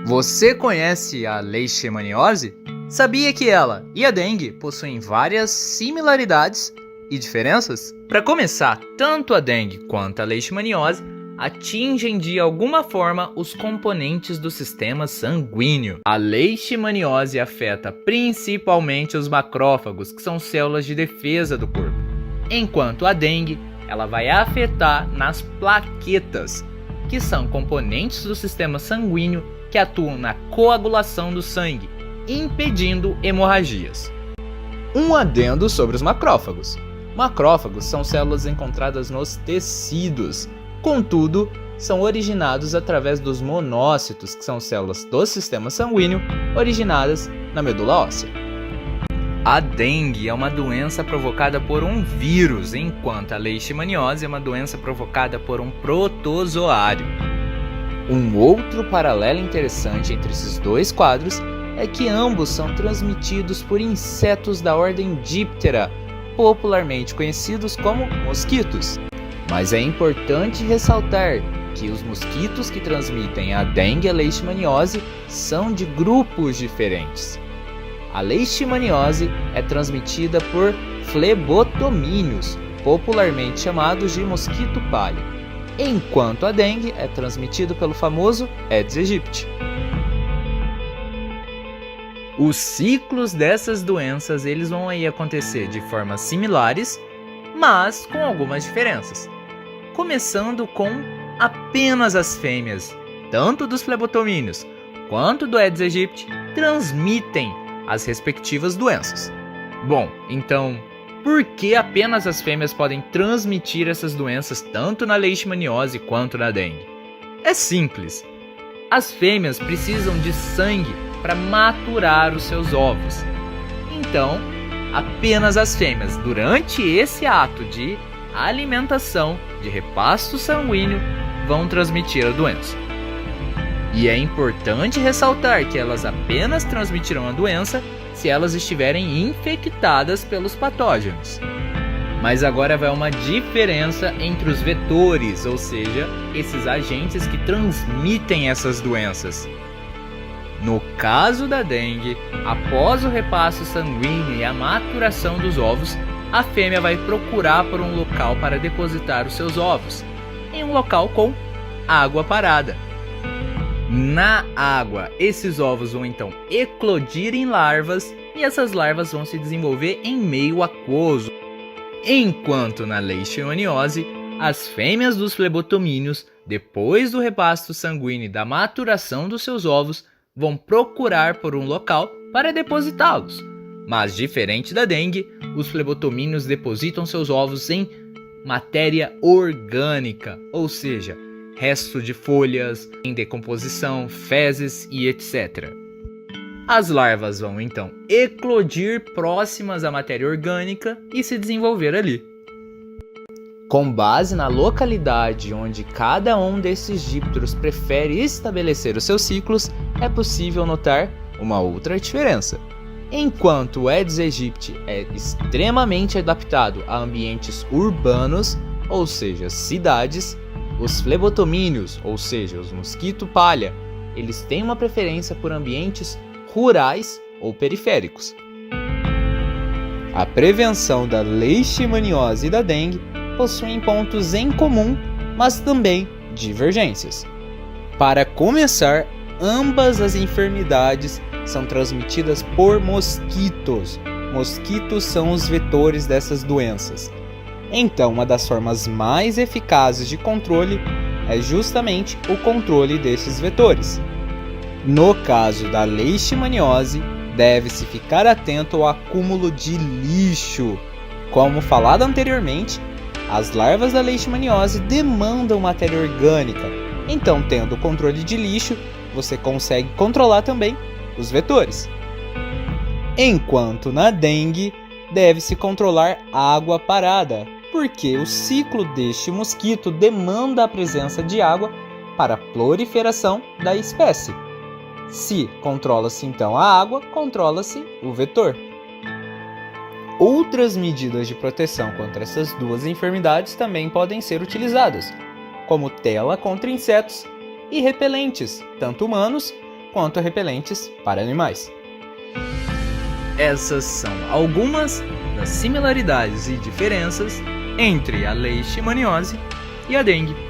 Você conhece a leishmaniose? Sabia que ela e a dengue possuem várias similaridades e diferenças? Para começar, tanto a dengue quanto a leishmaniose atingem de alguma forma os componentes do sistema sanguíneo. A leishmaniose afeta principalmente os macrófagos, que são células de defesa do corpo, enquanto a dengue ela vai afetar nas plaquetas, que são componentes do sistema sanguíneo que atuam na coagulação do sangue, impedindo hemorragias. Um adendo sobre os macrófagos. Macrófagos são células encontradas nos tecidos, contudo, são originados através dos monócitos, que são células do sistema sanguíneo originadas na medula óssea. A dengue é uma doença provocada por um vírus, enquanto a leishmaniose é uma doença provocada por um protozoário. Um outro paralelo interessante entre esses dois quadros é que ambos são transmitidos por insetos da ordem Diptera, popularmente conhecidos como mosquitos. Mas é importante ressaltar que os mosquitos que transmitem a dengue e a leishmaniose são de grupos diferentes. A leishmaniose é transmitida por flebotomíneos, popularmente chamados de mosquito palha, enquanto a dengue é transmitida pelo famoso Aedes aegypti. Os ciclos dessas doenças eles vão aí acontecer de formas similares, mas com algumas diferenças. Começando com apenas as fêmeas, tanto dos flebotomíneos quanto do Aedes aegypti, transmitem as respectivas doenças. Bom, então, por que apenas as fêmeas podem transmitir essas doenças tanto na leishmaniose quanto na dengue? É simples. As fêmeas precisam de sangue para maturar os seus ovos. Então, apenas as fêmeas, durante esse ato de alimentação, de repasto sanguíneo, vão transmitir a doença. E é importante ressaltar que elas apenas transmitirão a doença se elas estiverem infectadas pelos patógenos. Mas agora vai uma diferença entre os vetores, ou seja, esses agentes que transmitem essas doenças. No caso da dengue, após o repasto sanguíneo e a maturação dos ovos, a fêmea vai procurar por um local para depositar os seus ovos, em um local com água parada. Na água, esses ovos vão então eclodir em larvas e essas larvas vão se desenvolver em meio aquoso. Enquanto na leishmaniose, as fêmeas dos flebotomíneos, depois do repasto sanguíneo e da maturação dos seus ovos, vão procurar por um local para depositá-los. Mas diferente da dengue, os flebotomíneos depositam seus ovos em matéria orgânica, ou seja, resto de folhas, em decomposição, fezes e etc. As larvas vão então eclodir próximas à matéria orgânica e se desenvolver ali. Com base na localidade onde cada um desses dípteros prefere estabelecer os seus ciclos, é possível notar uma outra diferença. Enquanto o Aedes aegypti é extremamente adaptado a ambientes urbanos, ou seja, cidades, os flebotomíneos, ou seja, os mosquito palha, eles têm uma preferência por ambientes rurais ou periféricos. A prevenção da leishmaniose e da dengue possuem pontos em comum, mas também divergências. Para começar, ambas as enfermidades são transmitidas por mosquitos. Mosquitos são os vetores dessas doenças. Então, uma das formas mais eficazes de controle é justamente o controle desses vetores. No caso da leishmaniose, deve-se ficar atento ao acúmulo de lixo. Como falado anteriormente, as larvas da leishmaniose demandam matéria orgânica. Então, tendo o controle de lixo, você consegue controlar também os vetores. Enquanto na dengue, deve-se controlar água parada, porque o ciclo deste mosquito demanda a presença de água para a proliferação da espécie. Se controla-se então a água, controla-se o vetor. Outras medidas de proteção contra essas duas enfermidades também podem ser utilizadas, como tela contra insetos e repelentes, tanto humanos quanto repelentes para animais. Essas são algumas das similaridades e diferenças entre a leishmaniose e a dengue.